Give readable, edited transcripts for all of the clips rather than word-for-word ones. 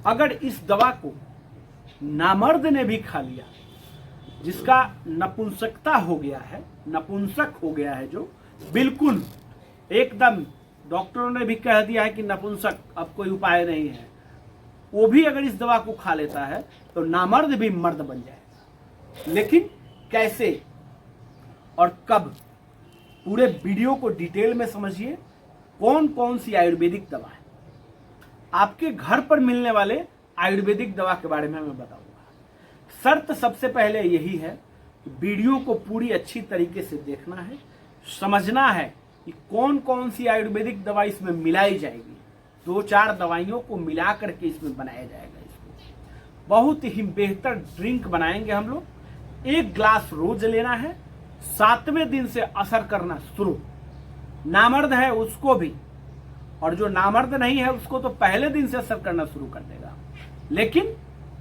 अगर इस दवा को नामर्द ने भी खा लिया, जिसका नपुंसकता हो गया है, नपुंसक हो गया है, जो बिल्कुल एकदम डॉक्टरों ने भी कह दिया है कि नपुंसक अब कोई उपाय नहीं है, वो भी अगर इस दवा को खा लेता है तो नामर्द भी मर्द बन जाएगा। लेकिन कैसे और कब, पूरे वीडियो को डिटेल में समझिए। कौन कौन सी आयुर्वेदिक दवा है, आपके घर पर मिलने वाले आयुर्वेदिक दवा के बारे में मैं बताऊंगा। शर्त सबसे पहले यही है कि वीडियो को पूरी अच्छी तरीके से देखना है, समझना है कि कौन कौन सी आयुर्वेदिक दवा इसमें मिलाई जाएगी। 2-4 दवाइयों को मिला करके इसमें बनाया जाएगा। इसको बहुत ही बेहतर ड्रिंक बनाएंगे हम लोग। 1 ग्लास रोज लेना है, 7वें दिन से असर करना शुरू। नामर्द है उसको भी, और जो नामर्द नहीं है उसको तो पहले दिन से असर करना शुरू कर देगा। लेकिन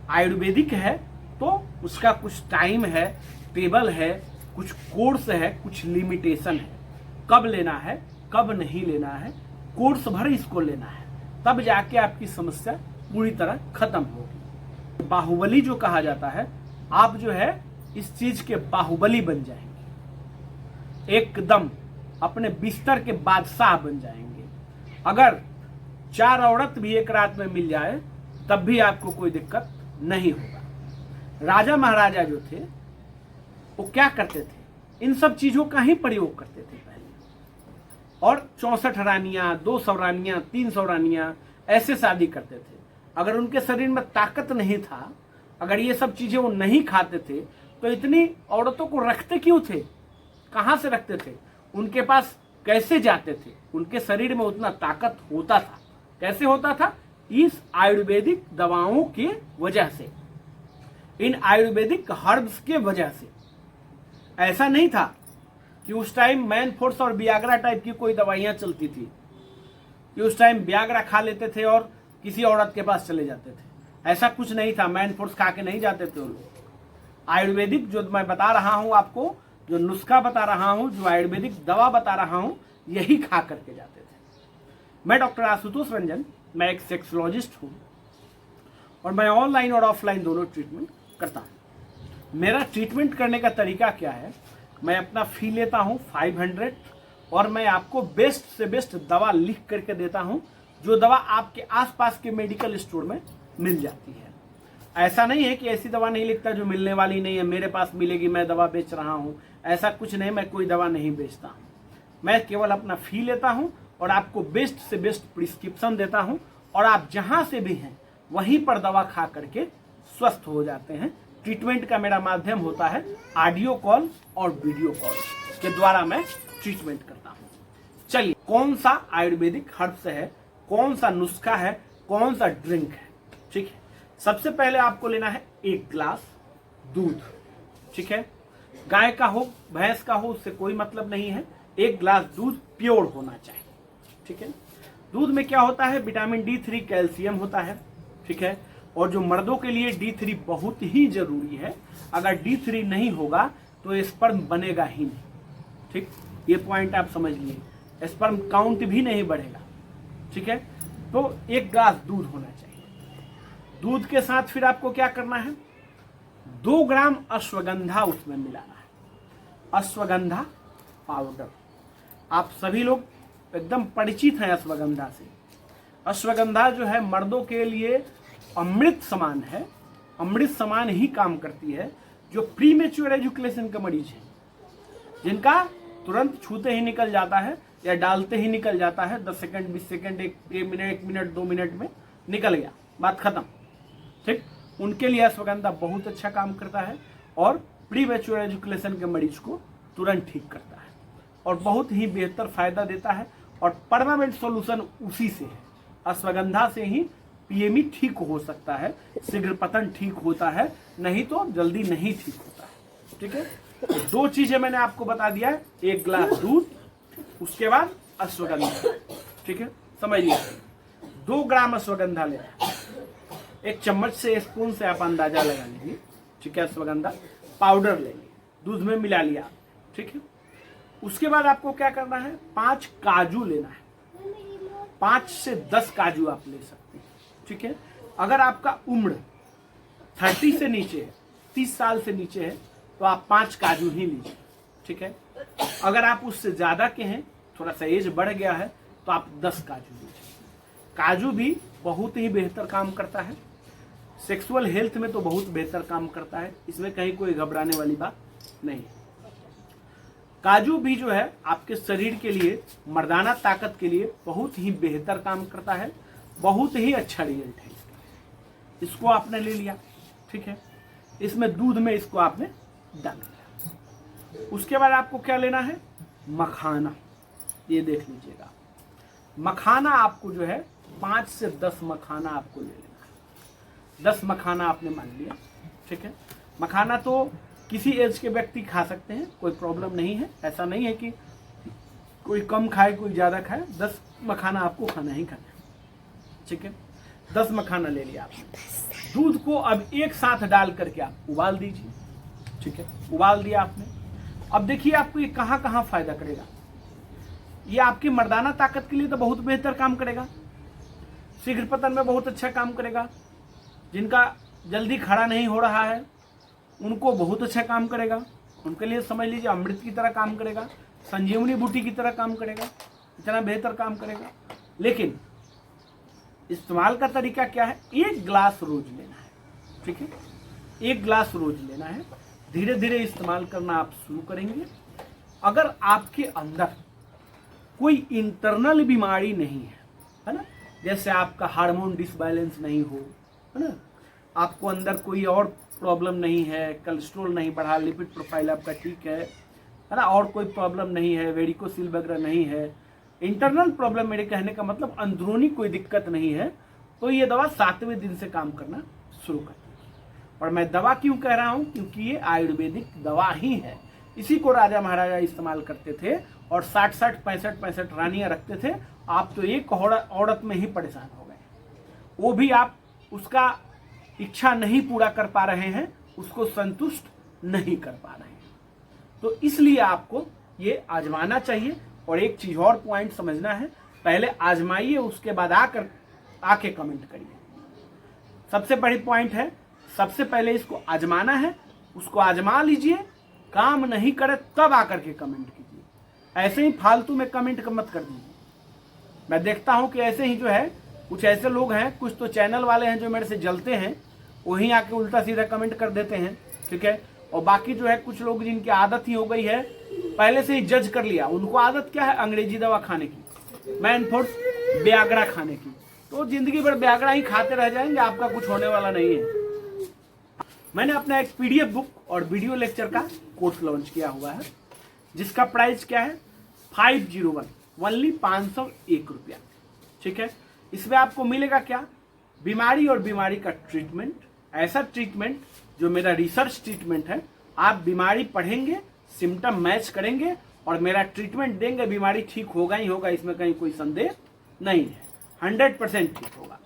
आयुर्वेदिक है तो उसका कुछ टाइम है, टेबल है, कुछ कोर्स है, कुछ लिमिटेशन है। कब लेना है, कब नहीं लेना है, कोर्स भर इसको लेना है, तब जाके आपकी समस्या पूरी तरह खत्म होगी। बाहुबली जो कहा जाता है, आप जो है इस चीज के बाहुबली बन जाएंगे, एकदम अपने बिस्तर के बादशाह बन जाएंगे। अगर 4 औरत भी एक रात में मिल जाए तब भी आपको कोई दिक्कत नहीं होगा। राजा महाराजा जो थे वो क्या करते थे, इन सब चीजों का ही प्रयोग करते थे पहले, और 64 रानियां, 200 रानियां, 300 रानियां ऐसे शादी करते थे। अगर उनके शरीर में ताकत नहीं था, अगर ये सब चीजें वो नहीं खाते थे, तो इतनी औरतों को रखते क्यों थे, कहां से रखते थे, उनके पास कैसे जाते थे? उनके शरीर में उतना ताकत होता था। कैसे होता था? इस आयुर्वेदिक दवाओं की वजह से, इन आयुर्वेदिक हर्ब्स के वजह से। ऐसा नहीं था कि उस टाइम मैन फोर्स और वियाग्रा टाइप की कोई दवाइयां चलती थी कि उस टाइम वियाग्रा खा लेते थे और किसी औरत के पास चले जाते थे। ऐसा कुछ नहीं था, मैन फोर्स खा के नहीं जाते थे वो लोग। आयुर्वेदिक जो मैं बता रहा हूं आपको, जो नुस्खा बता रहा हूं, जो आयुर्वेदिक दवा बता रहा हूं, यही खा करके जाते थे। मैं डॉक्टर आशुतोष रंजन, मैं एक सेक्सोलॉजिस्ट हूं और मैं ऑनलाइन और ऑफलाइन दोनों ट्रीटमेंट करता हूं। मेरा ट्रीटमेंट करने का तरीका क्या है, मैं अपना फी लेता हूं 500 और मैं आपको बेस्ट से बेस्ट दवा लिख करके देता हूं, जो दवा आपके आसपास के मेडिकल स्टोर में मिल जाती है। ऐसा नहीं है कि ऐसी दवा नहीं लिखता जो मिलने वाली नहीं है, मेरे पास मिलेगी, मैं दवा बेच रहा हूं। ऐसा कुछ नहीं, मैं कोई दवा नहीं बेचता हूं। मैं केवल अपना फी लेता हूं और आपको बेस्ट से बेस्ट प्रिस्क्रिप्शन देता हूं, और आप जहां से भी हैं वहीं पर दवा खा करके स्वस्थ हो जाते हैं। ट्रीटमेंट का मेरा माध्यम होता है ऑडियो कॉल और वीडियो कॉल के द्वारा मैं ट्रीटमेंट करता हूं। चलिए, कौन सा आयुर्वेदिक हर्ब्स है, कौन सा नुस्खा है, कौन सा ड्रिंक है, ठीक है। सबसे पहले आपको लेना है 1 ग्लास दूध, ठीक है। गाय का हो, भैंस का हो, उससे कोई मतलब नहीं है। 1 ग्लास दूध प्योर होना चाहिए, ठीक है। दूध में क्या होता है, विटामिन D3, कैल्शियम होता है, ठीक है। और जो मर्दों के लिए D3 बहुत ही जरूरी है। अगर D3 नहीं होगा तो स्पर्म बनेगा ही नहीं, ठीक। ये पॉइंट आप समझ लिए, स्पर्म काउंट भी नहीं बढ़ेगा, ठीक है। तो 1 ग्लास दूध होना चाहिए। दूध के साथ फिर आपको क्या करना है, 2 ग्राम अश्वगंधा उसमें मिलाना है। अश्वगंधा पाउडर, आप सभी लोग एकदम परिचित हैं अश्वगंधा से। अश्वगंधा जो है मर्दों के लिए अमृत समान है, अमृत समान ही काम करती है। जो प्रीमेच्योर एजुकेशन के मरीज हैं, जिनका तुरंत छूते ही निकल जाता है या डालते ही निकल जाता है, 10 सेकंड, 20 सेकंड, 1 मिनट, 2 मिनट में निकल गया, बात खत्म, ठीक। उनके लिए अश्वगंधा बहुत अच्छा काम करता है और प्रीमेच्योर एजुकेशन के मरीज को तुरंत ठीक करता है और बहुत ही बेहतर फायदा देता है। और परमानेंट सॉल्यूशन उसी से है, अश्वगंधा से ही पीएमई ठीक हो सकता है, शीघ्र पतन ठीक होता है, नहीं तो जल्दी नहीं ठीक होता है, ठीक है। 2 चीजें मैंने आपको बता दिया है, 1 ग्लास दूध, उसके बाद अश्वगंधा, ठीक है, समझिए। 2 ग्राम अश्वगंधा लेना है, 1 चम्मच से, स्पून से आप अंदाजा लगा लीजिए, ठीक है। अश्वगंधा पाउडर लेंगे, दूध में मिला लिया, ठीक है। उसके बाद आपको क्या करना है, 5 काजू लेना है, 5 से 10 काजू आप ले सकते हैं, ठीक है। अगर आपका उम्र 30 से नीचे है, 30 साल से नीचे है, तो आप 5 काजू ही लीजिए, ठीक है। अगर आप उससे ज्यादा के हैं, थोड़ा सा एज बढ़ गया है, तो आप 10 काजू लीजिए। काजू भी बहुत ही बेहतर काम करता है, सेक्सुअल हेल्थ में तो बहुत बेहतर काम करता है, इसमें कहीं कोई घबराने वाली बात नहीं है। काजू भी जो है आपके शरीर के लिए, मर्दाना ताकत के लिए बहुत ही बेहतर काम करता है, बहुत ही अच्छा रिजल्ट है इसका। इसको आपने ले लिया, ठीक है, इसमें दूध में इसको आपने डाल दिया। उसके बाद आपको क्या लेना है, मखाना। ये देख लीजिएगा, मखाना आपको जो है 5 से 10 मखाना आपको ले लेना है। 10 मखाना आपने मान लिया, ठीक है। मखाना तो किसी एज के व्यक्ति खा सकते हैं, कोई प्रॉब्लम नहीं है। ऐसा नहीं है कि कोई कम खाए कोई ज्यादा खाए, 10 मखाना आपको खाना ही खाना है, ठीक है। 10 मखाना ले लिया आपने। दूध को अब एक साथ डाल करके आप उबाल दीजिए, ठीक है। उबाल दिया आपने। अब देखिए आपको ये कहाँ कहाँ फायदा करेगा। ये आपकी मर्दाना ताकत के लिए तो बहुत बेहतर काम करेगा, शीघ्र पतन में बहुत अच्छा काम करेगा। जिनका जल्दी खड़ा नहीं हो रहा है उनको बहुत अच्छा काम करेगा, उनके लिए समझ लीजिए अमृत की तरह काम करेगा, संजीवनी बूटी की तरह काम करेगा, इतना बेहतर काम करेगा। लेकिन इस्तेमाल का तरीका क्या है, 1 गिलास रोज लेना है, ठीक है। 1 गिलास रोज लेना है, धीरे धीरे इस्तेमाल करना आप शुरू करेंगे। अगर आपके अंदर कोई इंटरनल बीमारी नहीं है ना, जैसे आपका हार्मोन डिसबैलेंस नहीं हो, है ना, आपको अंदर कोई और प्रॉब्लम नहीं है, कोलेस्ट्रॉल नहीं बढ़ा, लिपिड प्रोफाइल आपका ठीक है ना, और कोई प्रॉब्लम नहीं है, वेरिकोसिल वगैरह नहीं है, इंटरनल प्रॉब्लम, मेरे कहने का मतलब अंदरूनी कोई दिक्कत नहीं है, तो ये दवा 7वें दिन से काम करना शुरू करती है। और मैं दवा क्यों कह रहा हूं, क्योंकि ये आयुर्वेदिक दवा ही है। इसी को राजा महाराजा इस्तेमाल करते थे और 60-60, 65-65 रानियां रखते थे। आप तो एक औरत में ही परेशान हो गए, वो भी आप उसका इच्छा नहीं पूरा कर पा रहे हैं, उसको संतुष्ट नहीं कर पा रहे हैं। तो इसलिए आपको ये आजमाना चाहिए। और एक चीज और पॉइंट समझना है, पहले आजमाइए, उसके बाद आके कमेंट करिए। सबसे बड़ी पॉइंट है, सबसे पहले इसको आजमाना है, उसको आजमा लीजिए, काम नहीं करे तब आकर के कमेंट कीजिए। ऐसे ही फालतू में कमेंट मत कर दीजिए। मैं देखता हूं कि ऐसे ही जो है कुछ ऐसे लोग हैं, कुछ तो चैनल वाले हैं जो मेरे से जलते हैं, वहीं आके उल्टा सीधा कमेंट कर देते हैं, ठीक है। और बाकी जो है कुछ लोग जिनकी आदत ही हो गई है, पहले से ही जज कर लिया, उनको आदत क्या है, अंग्रेजी दवा खाने की, मैनफोर्स ब्यागरा खाने की, तो जिंदगी भर ब्यागरा ही खाते रह जाएंगे, आपका कुछ होने वाला नहीं है। मैंने अपना एक PDF बुक और वीडियो लेक्चर का कोर्स लॉन्च किया हुआ है, जिसका प्राइस क्या है, 501 ओनली 501 रुपया, ठीक है। इसमें आपको मिलेगा क्या, बीमारी और बीमारी का ट्रीटमेंट, ऐसा ट्रीटमेंट जो मेरा रिसर्च ट्रीटमेंट है। आप बीमारी पढ़ेंगे, सिम्टम मैच करेंगे और मेरा ट्रीटमेंट देंगे, बीमारी ठीक होगा ही होगा, इसमें कहीं कोई संदेह नहीं है, 100% ठीक होगा।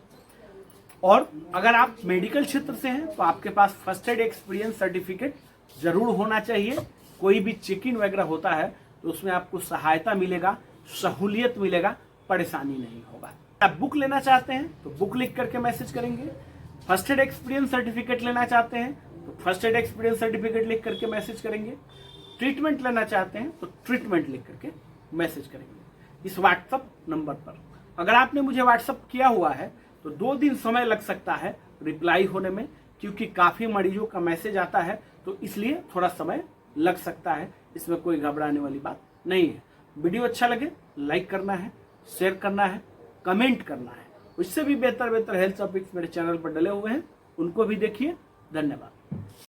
और अगर आप मेडिकल क्षेत्र से हैं तो आपके पास फर्स्ट एड एक्सपीरियंस सर्टिफिकेट जरूर होना चाहिए। कोई भी चेकिंग वगैरह होता है तो उसमें आपको सहायता मिलेगा, सहूलियत मिलेगा, परेशानी नहीं होगा। आप बुक लेना चाहते हैं तो बुक लिख करके मैसेज करेंगे, फर्स्ट एड एक्सपीरियंस सर्टिफिकेट लेना चाहते हैं तो फर्स्ट एड एक्सपीरियंस सर्टिफिकेट लिख करके मैसेज करेंगे, ट्रीटमेंट लेना चाहते हैं तो ट्रीटमेंट लिख करके मैसेज करेंगे इस व्हाट्सएप नंबर पर। अगर आपने मुझे व्हाट्सएप किया हुआ है तो 2 दिन समय लग सकता है रिप्लाई होने में, क्योंकि काफी मरीजों का मैसेज आता है, तो इसलिए थोड़ा समय लग सकता है, इसमें कोई घबराने वाली बात नहीं है। वीडियो अच्छा लगे लाइक करना है, शेयर करना है, कमेंट करना है। उससे भी बेहतर हेल्थ टॉपिक्स मेरे चैनल पर डले हुए हैं, उनको भी देखिए। धन्यवाद।